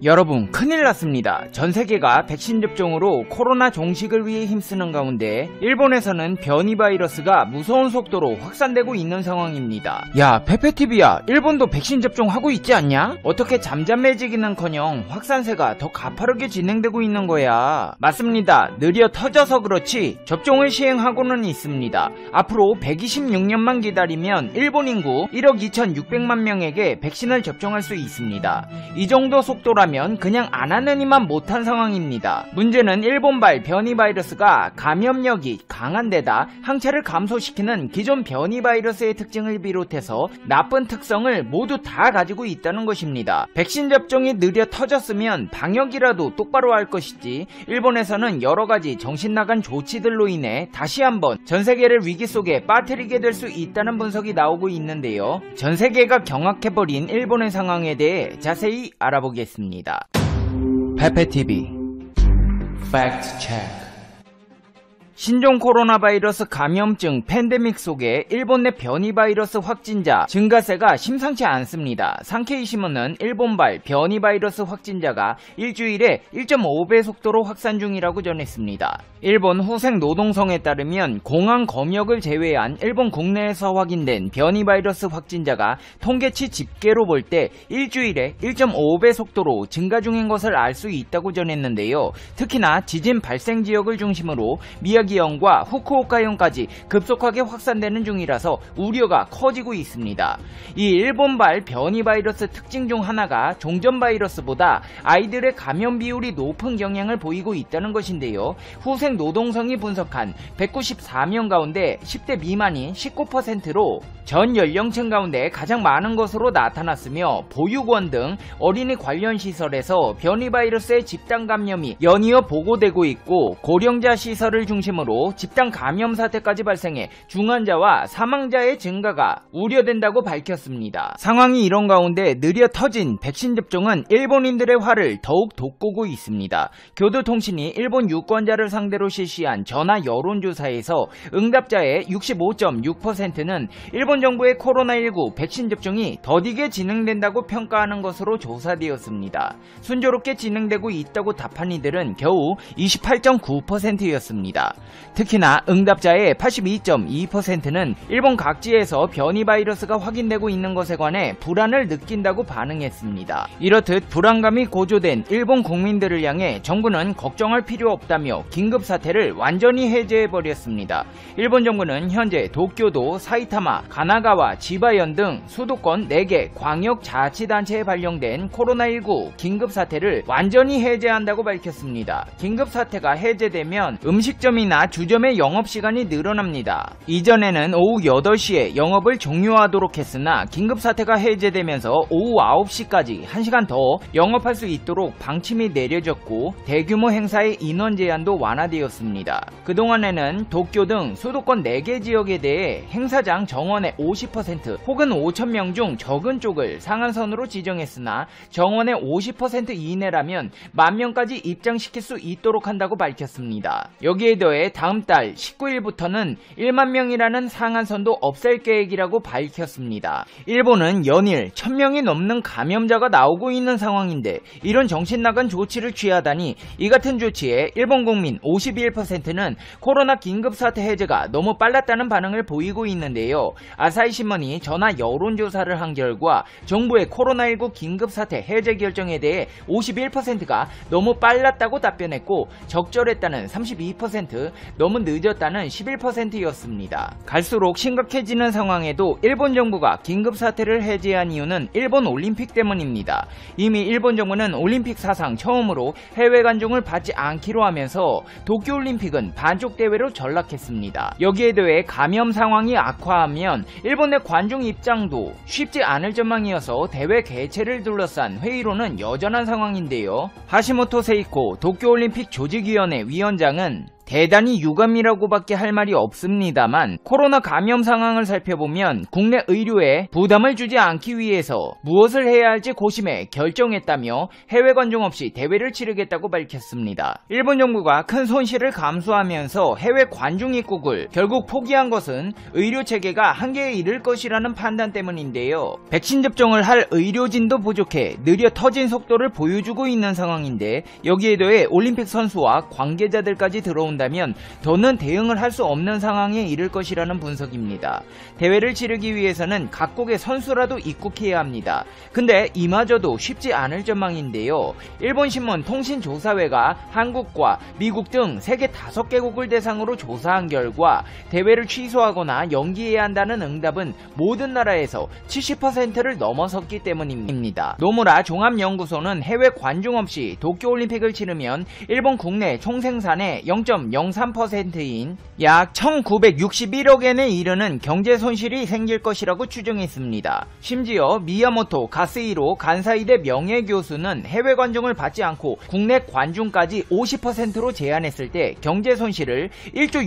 여러분, 큰일 났습니다. 전 세계가 백신 접종으로 코로나 종식을 위해 힘쓰는 가운데 일본에서는 변이 바이러스가 무서운 속도로 확산되고 있는 상황입니다. 야, 페페TV야, 일본도 백신 접종하고 있지 않냐? 어떻게 잠잠해지기는커녕 확산세가 더 가파르게 진행되고 있는 거야. 맞습니다. 느려 터져서 그렇지 접종을 시행하고는 있습니다. 앞으로 126년만 기다리면 일본 인구 1억 2,600만 명에게 백신을 접종할 수 있습니다. 이 정도 속도라면 그냥 안 하느니만 못한 상황입니다. 문제는 일본발 변이 바이러스가 감염력이 강한 데다 항체를 감소시키는 기존 변이 바이러스의 특징을 비롯해서 나쁜 특성을 모두 다 가지고 있다는 것입니다. 백신 접종이 느려 터졌으면 방역이라도 똑바로 할 것이지 일본에서는 여러가지 정신나간 조치들로 인해 다시 한번 전세계를 위기 속에 빠뜨리게 될 수 있다는 분석이 나오고 있는데요. 전세계가 경악해버린 일본의 상황에 대해 자세히 알아보겠습니다. 페페TV 팩트 체크. 신종 코로나 바이러스 감염증 팬데믹 속에 일본 내 변이 바이러스 확진자 증가세가 심상치 않습니다. 상케이 신문은 일본발 변이 바이러스 확진자가 일주일에 1.5배 속도로 확산 중이라고 전했습니다. 일본 후생 노동성에 따르면 공항 검역을 제외한 일본 국내에서 확인된 변이 바이러스 확진자가 통계치 집계로 볼 때 일주일에 1.5배 속도로 증가 중인 것을 알 수 있다고 전했는데요. 특히나 지진 발생 지역을 중심으로 미야기현과 후쿠오카현까지 급속하게 확산되는 중이라서 우려가 커지고 있습니다. 이 일본발 변이 바이러스 특징 중 하나가 종전 바이러스보다 아이들의 감염 비율이 높은 경향을 보이고 있다는 것인데요. 후생 노동성이 분석한 194명 가운데 10대 미만이 19%로 전 연령층 가운데 가장 많은 것으로 나타났으며 보육원 등 어린이 관련 시설에서 변이 바이러스의 집단 감염이 연이어 보고되고 있고 고령자 시설을 중심으로 집단 감염 사태까지 발생해 중환자와 사망자의 증가가 우려된다고 밝혔습니다. 상황이 이런 가운데 느려 터진 백신 접종은 일본인들의 화를 더욱 돋구고 있습니다. 교도통신이 일본 유권자를 상대로 실시한 전화 여론조사에서 응답자의 65.6%는 일본 정부의 코로나19 백신 접종이 더디게 진행된다고 평가하는 것으로 조사되었습니다. 순조롭게 진행되고 있다고 답한 이들은 겨우 28.9%였습니다. 특히나 응답자의 82.2%는 일본 각지에서 변이 바이러스가 확인되고 있는 것에 관해 불안을 느낀다고 반응했습니다. 이렇듯 불안감이 고조된 일본 국민들을 향해 정부는 걱정할 필요 없다며 긴급사태를 완전히 해제해버렸습니다. 일본 정부는 현재 도쿄도, 사이타마, 가나가와 지바현 등 수도권 4개 광역자치단체에 발령된 코로나19 긴급사태를 완전히 해제한다고 밝혔습니다. 긴급사태가 해제되면 음식점이나 주점의 영업시간이 늘어납니다. 이전에는 오후 8시에 영업을 종료하도록 했으나 긴급사태가 해제되면서 오후 9시까지 1시간 더 영업할 수 있도록 방침이 내려졌고 대규모 행사의 인원 제한도 완화되었습니다. 그동안에는 도쿄 등 수도권 4개 지역에 대해 행사장 정원의 50% 혹은 5,000명 중 적은 쪽을 상한선으로 지정했으나 정원의 50% 이내라면 10,000명까지 입장시킬 수 있도록 한다고 밝혔습니다. 여기에 더해 다음 달 19일부터는 1만 명이라는 상한선도 없앨 계획이라고 밝혔습니다. 일본은 연일 1,000명이 넘는 감염자가 나오고 있는 상황인데 이런 정신나간 조치를 취하다니 이 같은 조치에 일본 국민 51%는 코로나 긴급사태 해제가 너무 빨랐다는 반응을 보이고 있는데요. 아사히 신문이 전화 여론조사를 한 결과 정부의 코로나19 긴급사태 해제 결정에 대해 51%가 너무 빨랐다고 답변했고 적절했다는 32%, 너무 늦었다는 11%였습니다. 갈수록 심각해지는 상황에도 일본 정부가 긴급사태를 해제한 이유는 일본 올림픽 때문입니다. 이미 일본 정부는 올림픽 사상 처음으로 해외 관중을 받지 않기로 하면서 도쿄올림픽은 반쪽 대회로 전락했습니다. 여기에 더해 감염 상황이 악화하면 일본 내 관중 입장도 쉽지 않을 전망이어서 대회 개최를 둘러싼 회의론은 여전한 상황인데요. 하시모토 세이코 도쿄올림픽 조직위원회 위원장은 대단히 유감이라고밖에 할 말이 없습니다만 코로나 감염 상황을 살펴보면 국내 의료에 부담을 주지 않기 위해서 무엇을 해야 할지 고심해 결정했다며 해외 관중 없이 대회를 치르겠다고 밝혔습니다. 일본 정부가 큰 손실을 감수하면서 해외 관중 입국을 결국 포기한 것은 의료 체계가 한계에 이를 것이라는 판단 때문인데요. 백신 접종을 할 의료진도 부족해 느려 터진 속도를 보여주고 있는 상황인데 여기에 더해 올림픽 선수와 관계자들까지 들어온다면 더는 대응을 할 수 없는 상황에 이를 것이라는 분석입니다. 대회를 치르기 위해서는 각국의 선수라도 입국해야 합니다. 근데 이마저도 쉽지 않을 전망인데요. 일본 신문 통신조사회가 한국과 미국 등 세계 5개국을 대상으로 조사한 결과 대회를 취소하거나 연기해야 한다는 응답은 모든 나라에서 70%를 넘어섰기 때문입니다. 노무라 종합연구소는 해외 관중 없이 도쿄올림픽을 치르면 일본 국내 총생산의 0.03%인 약 1961억엔에 이르는 경제 손실이 생길 것이라고 추정했습니다. 심지어 미야모토 가스히로 간사이대 명예교수는 해외 관중을 받지 않고 국내 관중까지 50%로 제한했을 때 경제 손실을 1조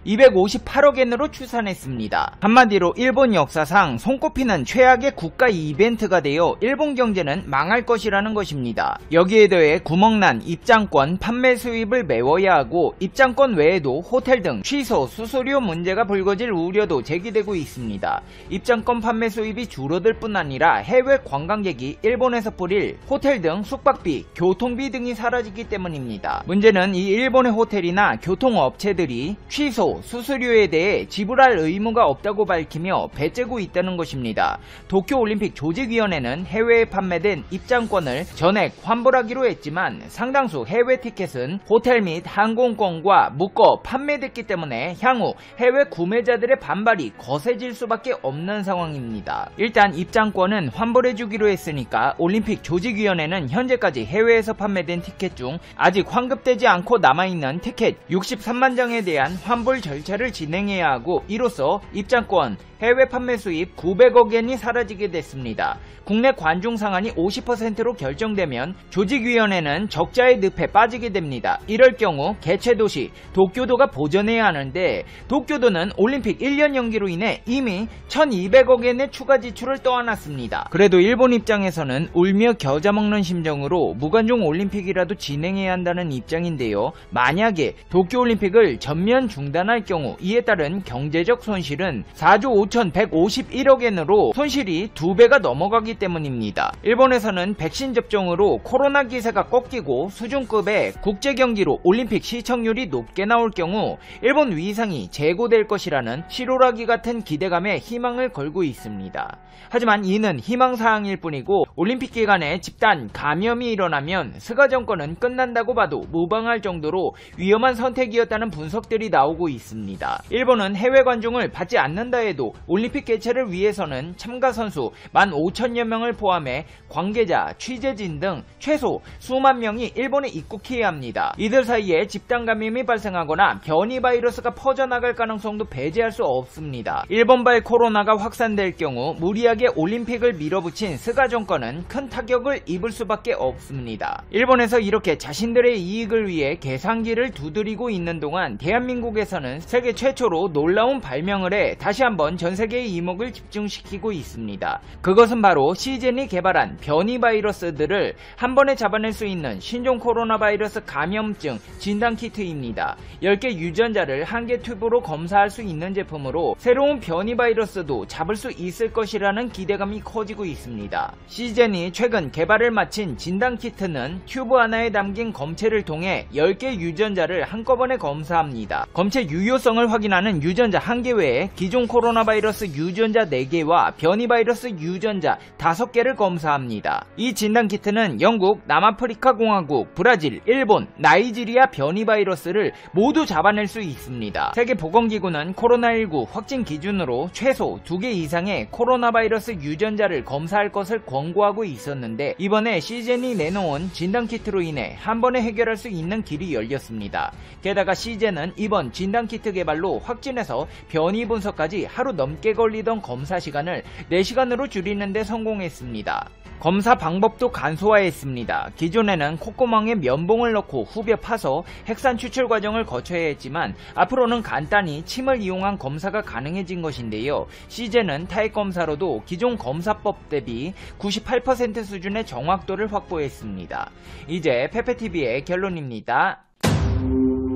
6,258억엔으로 추산했습니다. 한마디로 일본 역사상 손꼽히는 최악의 국가 이벤트가 되어 일본 경제는 망할 것이라는 것입니다. 여기에 더해 구멍난 입장권 판매 수입을 메워야 하고 입장권 외에도 호텔 등 취소, 수수료 문제가 불거질 우려도 제기되고 있습니다. 입장권 판매 수입이 줄어들 뿐 아니라 해외 관광객이 일본에서 뿌릴 호텔 등 숙박비, 교통비 등이 사라지기 때문입니다. 문제는 이 일본의 호텔이나 교통업체들이 취소, 수수료에 대해 지불할 의무가 없다고 밝히며 배째고 있다는 것입니다. 도쿄올림픽 조직위원회는 해외에 판매된 입장권을 전액 환불하기로 했지만 상당수 해외 티켓은 호텔 및 항공권과 묶어 판매됐기 때문에 향후 해외 구매자들의 반발이 거세질 수밖에 없는 상황입니다. 일단 입장권은 환불해주기로 했으니까 올림픽 조직위원회는 현재까지 해외에서 판매된 티켓 중 아직 환급되지 않고 남아있는 티켓 63만 장에 대한 환불 절차를 진행해야 하고 이로써 입장권 해외 판매 수입 900억엔이 사라지게 됐습니다. 국내 관중 상한이 50%로 결정되면 조직위원회는 적자의 늪에 빠지게 됩니다. 이럴 경우 개최도시 도쿄도가 보전해야 하는데 도쿄도는 올림픽 1년 연기로 인해 이미 1200억엔의 추가 지출을 떠안았습니다. 그래도 일본 입장에서는 울며 겨자 먹는 심정으로 무관중 올림픽이라도 진행해야 한다는 입장인데요. 만약에 도쿄올림픽을 전면 중단할 경우 이에 따른 경제적 손실은 4조 5,151억엔으로 손실이 2배가 넘어가기 때문입니다. 일본에서는 백신 접종으로 코로나 기세가 꺾이고 수준급의 국제경기로 올림픽 시청률이 높게 나올 경우 일본 위상이 재고될 것이라는 실오라기 같은 기대감에 희망을 걸고 있습니다. 하지만 이는 희망사항일 뿐이고 올림픽 기간에 집단 감염이 일어나면 스가 정권은 끝난다고 봐도 무방할 정도로 위험한 선택이었다는 분석들이 나오고 있습니다. 일본은 해외 관중을 받지 않는다 해도 올림픽 개최를 위해서는 참가 선수 15,000여 명을 포함해 관계자, 취재진 등 최소 수만 명이 일본에 입국해야 합니다. 이들 사이에 집단 감염이 발생하거나 변이 바이러스가 퍼져나갈 가능성도 배제할 수 없습니다. 일본발 코로나가 확산될 경우 무리하게 올림픽을 밀어붙인 스가 정권은 큰 타격을 입을 수밖에 없습니다. 일본에서 이렇게 자신들의 이익을 위해 계산기를 두드리고 있는 동안 대한민국에서는 세계 최초로 놀라운 발명을 해 다시 한번 전 세계의 이목을 집중시키고 있습니다. 그것은 바로 시젠이 개발한 변이 바이러스들을 한 번에 잡아낼 수 있는 신종 코로나 바이러스 감염증 진단키트입니다. 10개 유전자를 한 개 튜브로 검사할 수 있는 제품으로 새로운 변이 바이러스도 잡을 수 있을 것이라는 기대감이 커지고 있습니다. 시젠이 최근 개발을 마친 진단키트는 튜브 하나에 담긴 검체를 통해 10개 유전자를 한꺼번에 검사합니다. 검체 유효성을 확인하는 유전자 1개 외에 기존 코로나 바이러스 유전자 4개와 변이 바이러스 유전자 5개를 검사합니다. 이 진단키트는 영국, 남아프리카 공화국, 브라질, 일본, 나이지리아 변이 바이러스를 모두 잡아낼 수 있습니다. 세계보건기구는 코로나19 확진 기준으로 최소 2개 이상의 코로나 바이러스 유전자를 검사할 것을 권고하고 있었는데 이번에 시젠이 내놓은 진단키트로 인해 한 번에 해결할 수 있는 길이 열렸습니다. 게다가 시젠은 이번 진단키트 개발로 확진해서 변이 분석까지 하루 넘게 걸리던 검사 시간을 4시간으로 줄이는 데 성공했습니다. 검사 방법도 간소화했습니다. 기존에는 콧구멍에 면봉을 넣고 후벼 파서 핵산 추출 추출 과정을 거쳐야 했지만 앞으로는 간단히 침을 이용한 검사가 가능해진 것인데요. CJ는 타액 검사로도 기존 검사법 대비 98% 수준의 정확도를 확보했습니다. 이제 페페TV의 결론입니다.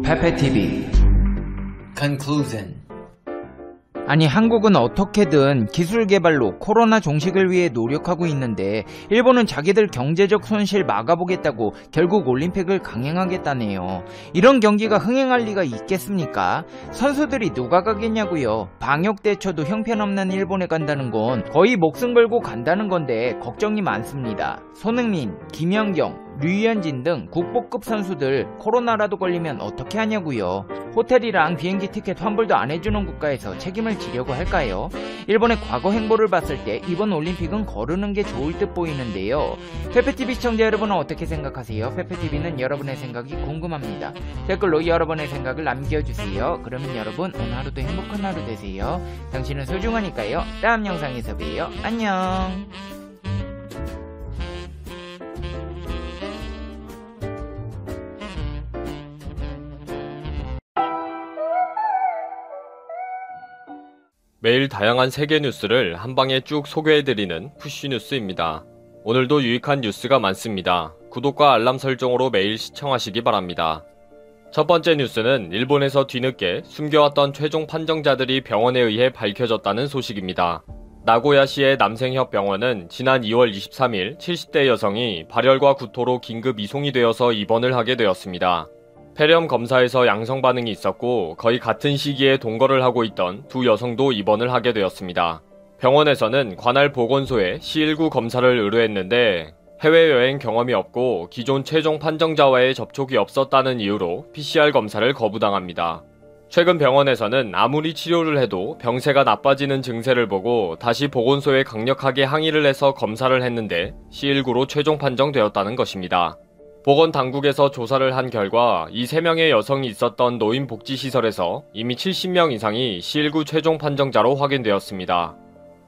페페TV Conclusion. 아니, 한국은 어떻게든 기술 개발로 코로나 종식을 위해 노력하고 있는데 일본은 자기들 경제적 손실 막아보겠다고 결국 올림픽을 강행하겠다네요. 이런 경기가 흥행할 리가 있겠습니까? 선수들이 누가 가겠냐고요. 방역 대처도 형편없는 일본에 간다는 건 거의 목숨 걸고 간다는 건데 걱정이 많습니다. 손흥민, 김연경, 류현진 등 국보급 선수들 코로나라도 걸리면 어떻게 하냐고요. 호텔이랑 비행기 티켓 환불도 안 해주는 국가에서 책임을 지려고 할까요? 일본의 과거 행보를 봤을 때 이번 올림픽은 거르는 게 좋을 듯 보이는데요. 페페TV 시청자 여러분은 어떻게 생각하세요? 페페TV는 여러분의 생각이 궁금합니다. 댓글로 여러분의 생각을 남겨주세요. 그러면 여러분 오늘 하루도 행복한 하루 되세요. 당신은 소중하니까요. 다음 영상에서 봬요. 안녕. 매일 다양한 세계 뉴스를 한방에 쭉 소개해드리는 푸쉬뉴스입니다. 오늘도 유익한 뉴스가 많습니다. 구독과 알람 설정으로 매일 시청하시기 바랍니다. 첫 번째 뉴스는 일본에서 뒤늦게 숨겨왔던 최종 판정자들이 병원에 의해 밝혀졌다는 소식입니다. 나고야시의 남생협병원은 지난 2월 23일 70대 여성이 발열과 구토로 긴급 이송이 되어서 입원을 하게 되었습니다. 폐렴 검사에서 양성 반응이 있었고 거의 같은 시기에 동거를 하고 있던 두 여성도 입원을 하게 되었습니다. 병원에서는 관할 보건소에 C19 검사를 의뢰했는데 해외여행 경험이 없고 기존 최종 판정자와의 접촉이 없었다는 이유로 PCR 검사를 거부당합니다. 최근 병원에서는 아무리 치료를 해도 병세가 나빠지는 증세를 보고 다시 보건소에 강력하게 항의를 해서 검사를 했는데 C19로 최종 판정되었다는 것입니다. 보건당국에서 조사를 한 결과 이 3명의 여성이 있었던 노인복지시설에서 이미 70명 이상이 C19 최종 판정자로 확인되었습니다.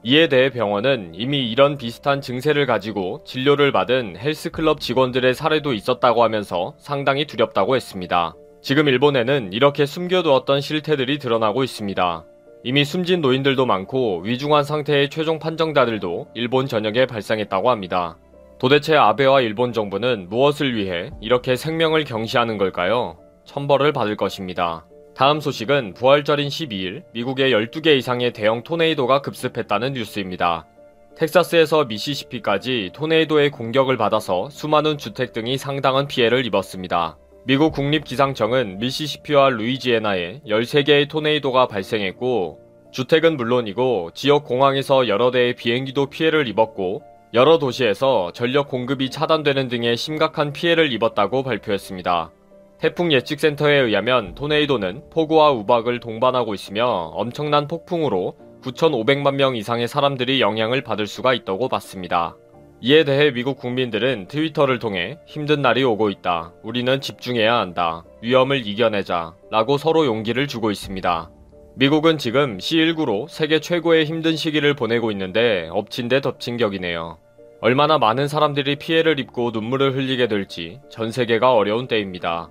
이에 대해 병원은 이미 이런 비슷한 증세를 가지고 진료를 받은 헬스클럽 직원들의 사례도 있었다고 하면서 상당히 두렵다고 했습니다. 지금 일본에는 이렇게 숨겨두었던 실태들이 드러나고 있습니다. 이미 숨진 노인들도 많고 위중한 상태의 최종 판정자들도 일본 전역에 발생했다고 합니다. 도대체 아베와 일본 정부는 무엇을 위해 이렇게 생명을 경시하는 걸까요? 천벌을 받을 것입니다. 다음 소식은 부활절인 12일 미국의 12개 이상의 대형 토네이도가 급습했다는 뉴스입니다. 텍사스에서 미시시피까지 토네이도의 공격을 받아서 수많은 주택 등이 상당한 피해를 입었습니다. 미국 국립기상청은 미시시피와 루이지애나에 13개의 토네이도가 발생했고 주택은 물론이고 지역 공항에서 여러 대의 비행기도 피해를 입었고 여러 도시에서 전력 공급이 차단되는 등의 심각한 피해를 입었다고 발표했습니다. 태풍 예측센터에 의하면 토네이도는 폭우와 우박을 동반하고 있으며 엄청난 폭풍으로 9,500만 명 이상의 사람들이 영향을 받을 수가 있다고 봤습니다. 이에 대해 미국 국민들은 트위터를 통해 힘든 날이 오고 있다. 우리는 집중해야 한다. 위험을 이겨내자. 라고 서로 용기를 주고 있습니다. 미국은 지금 C19로 세계 최고의 힘든 시기를 보내고 있는데 엎친 데 덮친 격이네요. 얼마나 많은 사람들이 피해를 입고 눈물을 흘리게 될지 전 세계가 어려운 때입니다.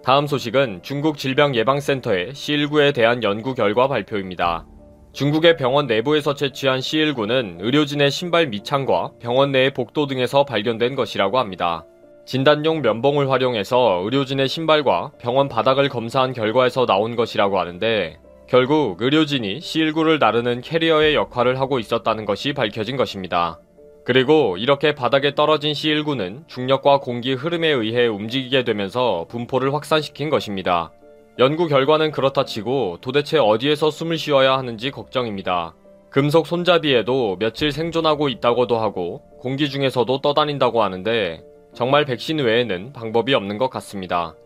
다음 소식은 중국 질병예방센터의 C19에 대한 연구 결과 발표입니다. 중국의 병원 내부에서 채취한 C19는 의료진의 신발 밑창과 병원 내의 복도 등에서 발견된 것이라고 합니다. 진단용 면봉을 활용해서 의료진의 신발과 병원 바닥을 검사한 결과에서 나온 것이라고 하는데 결국 의료진이 C19를 나르는 캐리어의 역할을 하고 있었다는 것이 밝혀진 것입니다. 그리고 이렇게 바닥에 떨어진 C19는 중력과 공기 흐름에 의해 움직이게 되면서 분포를 확산시킨 것입니다. 연구 결과는 그렇다 치고 도대체 어디에서 숨을 쉬어야 하는지 걱정입니다. 금속 손잡이에도 며칠 생존하고 있다고도 하고 공기 중에서도 떠다닌다고 하는데 정말 백신 외에는 방법이 없는 것 같습니다.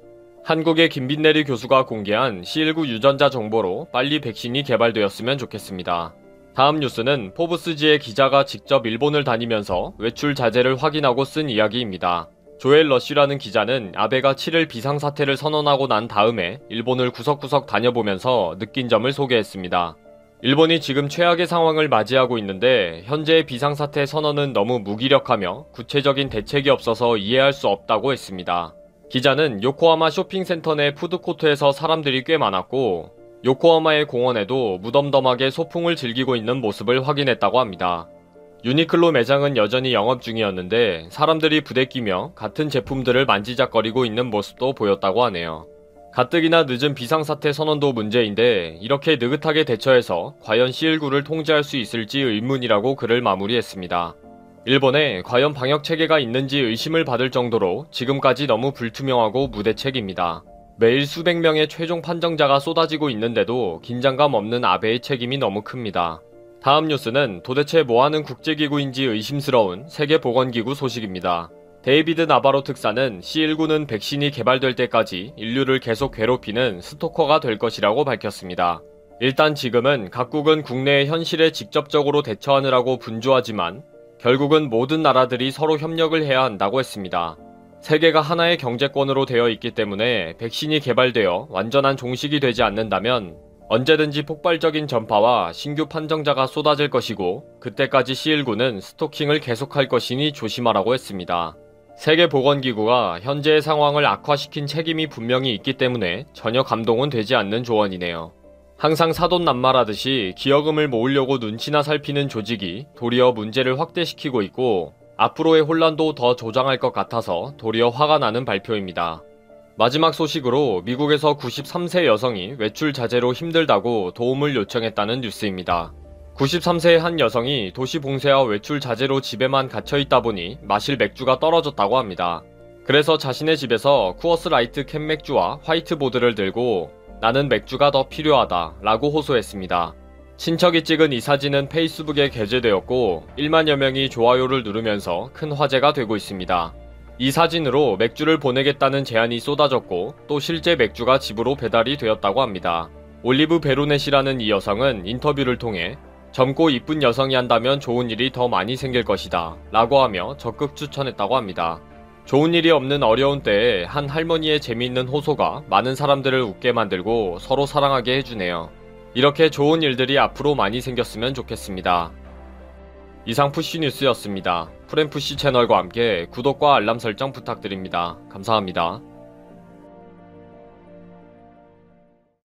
한국의 김빈내리 교수가 공개한 C19 유전자 정보로 빨리 백신이 개발되었으면 좋겠습니다. 다음 뉴스는 포브스지의 기자가 직접 일본을 다니면서 외출 자제를 확인하고 쓴 이야기입니다. 조엘 러쉬라는 기자는 아베가 7일 비상사태를 선언하고 난 다음에 일본을 구석구석 다녀보면서 느낀 점을 소개했습니다. 일본이 지금 최악의 상황을 맞이하고 있는데 현재의 비상사태 선언은 너무 무기력하며 구체적인 대책이 없어서 이해할 수 없다고 했습니다. 기자는 요코하마 쇼핑센터 내 푸드코트에서 사람들이 꽤 많았고 요코하마의 공원에도 무덤덤하게 소풍을 즐기고 있는 모습을 확인했다고 합니다. 유니클로 매장은 여전히 영업 중이었는데 사람들이 부대끼며 같은 제품들을 만지작거리고 있는 모습도 보였다고 하네요. 가뜩이나 늦은 비상사태 선언도 문제인데 이렇게 느긋하게 대처해서 과연 C19를 통제할 수 있을지 의문이라고 글을 마무리했습니다. 일본에 과연 방역체계가 있는지 의심을 받을 정도로 지금까지 너무 불투명하고 무대책입니다. 매일 수백 명의 최종 판정자가 쏟아지고 있는데도 긴장감 없는 아베의 책임이 너무 큽니다. 다음 뉴스는 도대체 뭐하는 국제기구인지 의심스러운 세계보건기구 소식입니다. 데이비드 나바로 특사는 C19는 백신이 개발될 때까지 인류를 계속 괴롭히는 스토커가 될 것이라고 밝혔습니다. 일단 지금은 각국은 국내의 현실에 직접적으로 대처하느라고 분주하지만 결국은 모든 나라들이 서로 협력을 해야 한다고 했습니다. 세계가 하나의 경제권으로 되어 있기 때문에 백신이 개발되어 완전한 종식이 되지 않는다면 언제든지 폭발적인 전파와 신규 판정자가 쏟아질 것이고 그때까지 C19는 스토킹을 계속할 것이니 조심하라고 했습니다. 세계보건기구가 현재의 상황을 악화시킨 책임이 분명히 있기 때문에 전혀 감동은 되지 않는 조언이네요. 항상 사돈난말하듯이 기여금을 모으려고 눈치나 살피는 조직이 도리어 문제를 확대시키고 있고 앞으로의 혼란도 더 조장할 것 같아서 도리어 화가 나는 발표입니다. 마지막 소식으로 미국에서 93세 여성이 외출 자제로 힘들다고 도움을 요청했다는 뉴스입니다. 93세의 한 여성이 도시 봉쇄와 외출 자제로 집에만 갇혀있다 보니 마실 맥주가 떨어졌다고 합니다. 그래서 자신의 집에서 쿠어스 라이트 캔 맥주와 화이트보드를 들고 나는 맥주가 더 필요하다 라고 호소했습니다. 친척이 찍은 이 사진은 페이스북에 게재되었고 1만여 명이 좋아요를 누르면서 큰 화제가 되고 있습니다. 이 사진으로 맥주를 보내겠다는 제안이 쏟아졌고 또 실제 맥주가 집으로 배달이 되었다고 합니다. 올리브 베로넷이라는 이 여성은 인터뷰를 통해 젊고 이쁜 여성이 한다면 좋은 일이 더 많이 생길 것이다 라고 하며 적극 추천했다고 합니다. 좋은 일이 없는 어려운 때에 한 할머니의 재미있는 호소가 많은 사람들을 웃게 만들고 서로 사랑하게 해주네요. 이렇게 좋은 일들이 앞으로 많이 생겼으면 좋겠습니다. 이상 푸쉬뉴스였습니다. 프렌푸쉬 채널과 함께 구독과 알람 설정 부탁드립니다. 감사합니다.